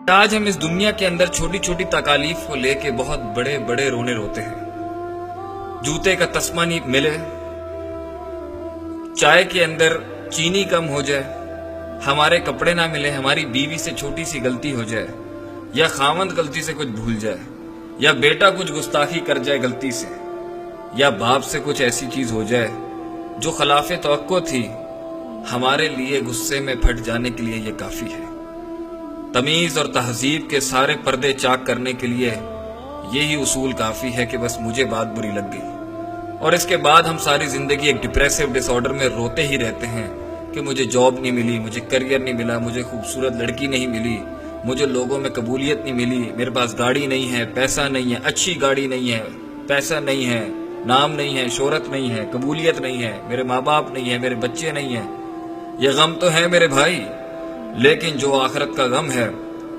آج ہم اس دنیا کے اندر چھوٹی چھوٹی تکالیف کو لے کے بہت بڑے بڑے رونے روتے ہیں. جوتے کا تسمہ نہیں ملے، چائے کے اندر چینی کم ہو جائے، ہمارے کپڑے نہ ملے، ہماری بیوی سے چھوٹی سی غلطی ہو جائے، یا خاوند غلطی سے کچھ بھول جائے، یا بیٹا کچھ گستاخی کر جائے غلطی سے، یا باپ سے کچھ ایسی چیز ہو جائے جو خلاف توقع تھی، ہمارے لیے غصے میں پھٹ جانے کے لیے یہ کافی ہے. تمیز اور تہذیب کے سارے پردے چاک کرنے کے لیے یہی اصول کافی ہے کہ بس مجھے بات بری لگ گئی، اور اس کے بعد ہم ساری زندگی ایک ڈپریسو ڈس آرڈر میں روتے ہی رہتے ہیں کہ مجھے جاب نہیں ملی، مجھے کریئر نہیں ملا، مجھے خوبصورت لڑکی نہیں ملی، مجھے لوگوں میں قبولیت نہیں ملی، میرے پاس گاڑی نہیں ہے، پیسہ نہیں ہے، اچھی گاڑی نہیں ہے، پیسہ نہیں ہے، نام نہیں ہے، شہرت نہیں ہے، قبولیت نہیں ہے، میرے ماں باپ نہیں ہے، میرے بچے نہیں ہیں. یہ غم تو ہے میرے بھائی، لیکن جو آخرت کا غم ہے،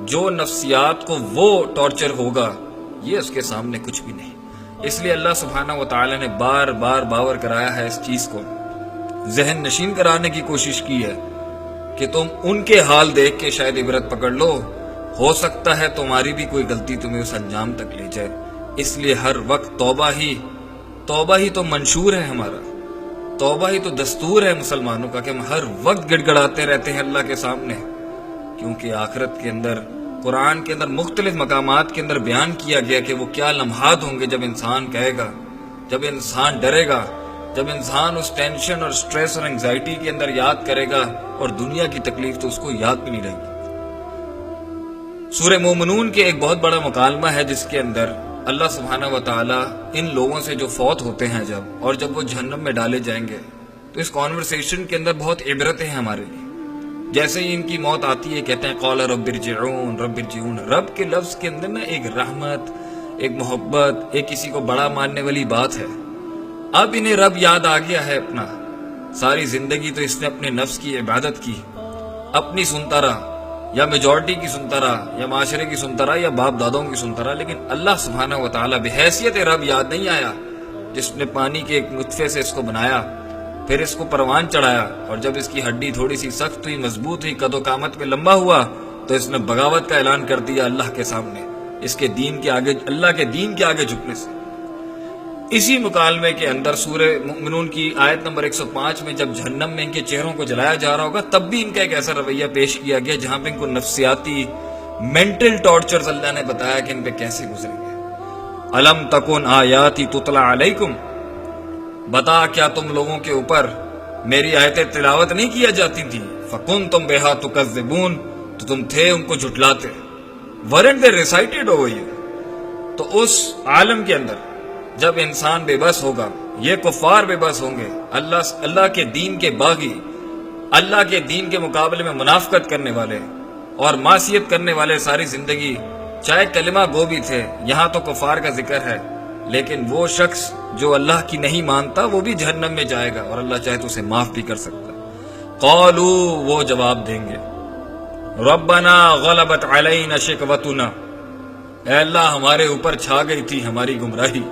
جو نفسیات کو وہ ٹارچر ہوگا، یہ اس کے سامنے کچھ بھی نہیں. اس لیے اللہ سبحانہ و تعالی نے بار بار باور کرایا ہے، اس چیز کو ذہن نشین کرانے کی کوشش کی ہے کہ تم ان کے حال دیکھ کے شاید عبرت پکڑ لو، ہو سکتا ہے تمہاری بھی کوئی غلطی تمہیں اس انجام تک لے جائے. اس لیے ہر وقت توبہ ہی تو منشور ہے، ہمارا توبہ ہی تو دستور ہے مسلمانوں کا کہ ہم ہر وقت گڑ گڑاتے رہتے ہیں اللہ کے سامنے. کیونکہ آخرت کے اندر، قرآن کے اندر مختلف مقامات کے اندر بیان کیا گیا کہ وہ کیا لمحات ہوں گے جب انسان کہے گا، جب انسان ڈرے گا، جب انسان اس ٹینشن اور سٹریس اور انگزائٹی کے اندر یاد کرے گا، اور دنیا کی تکلیف تو اس کو یاد بھی نہیں رہے گی. سورہ مومنون کے ایک بہت بڑا مکالمہ ہے جس کے اندر اللہ سبحانہ و تعالی ان لوگوں سے جو فوت ہوتے ہیں اور جب وہ جہنم میں ڈالے جائیں گے، تو اس کانورسیشن کے اندر بہت عبرتیں ہیں ہمارے لیے. جیسے ہی ان کی موت آتی ہے کہتے ہیں قال رب ارجعون رب ارجعون. رب کے لفظ کے اندر نا ایک رحمت، ایک محبت، ایک کسی کو بڑا ماننے والی بات ہے. اب انہیں رب یاد آ گیا ہے اپنا. ساری زندگی تو اس نے اپنے نفس کی عبادت کی، اپنی سنتا رہا، یا میجورٹی کی سنتا رہا، یا معاشرے کی سنتا رہا، یا باپ دادوں کی سنتا رہا، لیکن اللہ سبحانہ و تعالی بحیثیت رب یاد نہیں آیا، جس نے پانی کے ایک نطفے سے اس کو بنایا، پھر اس کو پروان چڑھایا، اور جب اس کی ہڈی تھوڑی سی سخت ہوئی، مضبوط ہوئی، قد و قامت میں لمبا ہوا، تو اس نے بغاوت کا اعلان کر دیا اللہ کے سامنے، اس کے دین کے آگے، اللہ کے دین کے آگے جھکنے سے. اسی مکالمے کے اندر سورہ مومنون کی آیت نمبر 105 میں جب جہنم میں ان کے چہروں کو جلایا جا رہا ہوگا، تب بھی ان کا ایک ایسا رویہ پیش کیا گیا جہاں پہ ان کو نفسیاتی مینٹل ٹارچرز اللہ نے بتایا کہ ان پہ کیسے گزریں گے. الم تکن آیاتی تتلی علیکم، بتا کیا تم لوگوں کے اوپر میری آیتیں تلاوت نہیں کیا جاتی تھی؟ فکنتم بہا تکذبون، تو تم تھے ان کو جھٹلاتے. Weren't they recited over you. تو اس عالم کے اندر جب انسان بے بس ہوگا، یہ کفار بے بس ہوں گے، اللہ کے دین کے باغی، اللہ کے دین کے مقابلے میں منافقت کرنے والے اور معصیت کرنے والے ساری زندگی چاہے کلمہ گو بھی تھے. یہاں تو کفار کا ذکر ہے، لیکن وہ شخص جو اللہ کی نہیں مانتا وہ بھی جہنم میں جائے گا، اور اللہ چاہے تو اسے معاف بھی کر سکتا. قالو، وہ جواب دیں گے، ربنا غلبت علینا شقوتنا، اے اللہ ہمارے اوپر چھا گئی تھی ہماری گمراہی،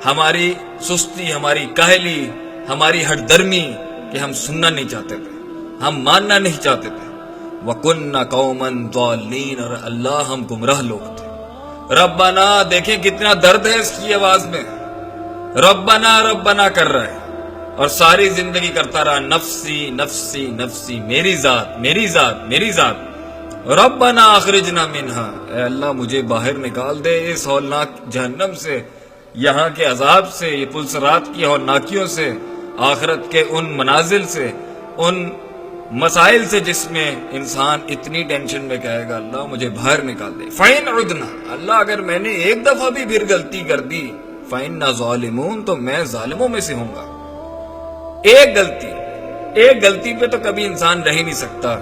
ہماری سستی، ہماری کاہلی، ہماری ہٹ درمی، کہ ہم سننا نہیں چاہتے تھے، ہم ماننا نہیں چاہتے تھے. وَكُنَّا قَوْمًا ضَالِّينَ، اور اللہ ہم گمراہ لوگ تھے. ربنا، دیکھیں کتنا درد ہے اس کی آواز میں، ربنا ربنا کر رہا ہے، اور ساری زندگی کرتا رہا نفسی نفسی نفسی، میری ذات میری ذات میری ذات. ربنا اخرجنا منہا، اے اللہ مجھے باہر نکال دے اس ہولناک جہنم سے، یہاں کے عذاب سے، یہ پلسرات کی ہولناکیوں سے، آخرت کے ان منازل سے، ان مسائل سے جس میں انسان اتنی ٹینشن میں کہے گا اللہ مجھے باہر نکال دے. فَإِنْ عُدْنَا، اللہ اگر میں نے ایک دفعہ بھی پھر غلطی کر دی، فَإِنَّا ظَالِمُونَ، تو میں ظالموں میں سے ہوں گا. ایک غلطی پہ تو کبھی انسان رہ ہی نہیں سکتا.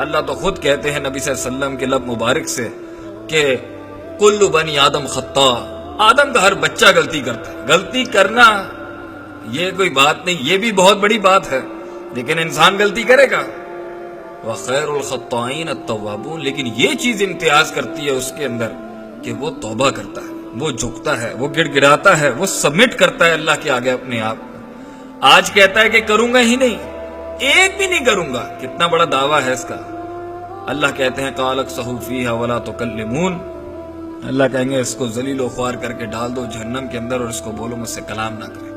اللہ تو خود کہتے ہیں نبی صلی اللہ علیہ وسلم کے لب مبارک سے کہ کل بنی آدم خطا، آدم کا ہر بچہ غلطی کرتا ہے. غلطی کرنا یہ کوئی بات نہیں، یہ بھی بہت بڑی بات ہے، لیکن انسان غلطی کرے گا. وخیر الخطائین التوابون، لیکن یہ چیز امتیاز کرتی ہے اس کے اندر کہ وہ توبہ کرتا ہے، وہ جھکتا ہے، وہ گڑ گڑاتا ہے، وہ سبمٹ کرتا ہے اللہ کے آگے اپنے آپ کو. آج کہتا ہے کہ کروں گا ہی نہیں، ایک بھی نہیں کروں گا. کتنا بڑا دعویٰ ہے اس کا. اللہ کہتے ہیں قالک صحوفیہ ولا تکلمون، اللہ کہیں گے اس کو ذلیل و خوار کر کے ڈال دو جہنم کے اندر اور اس کو بولو مجھ سے کلام نہ کرے۔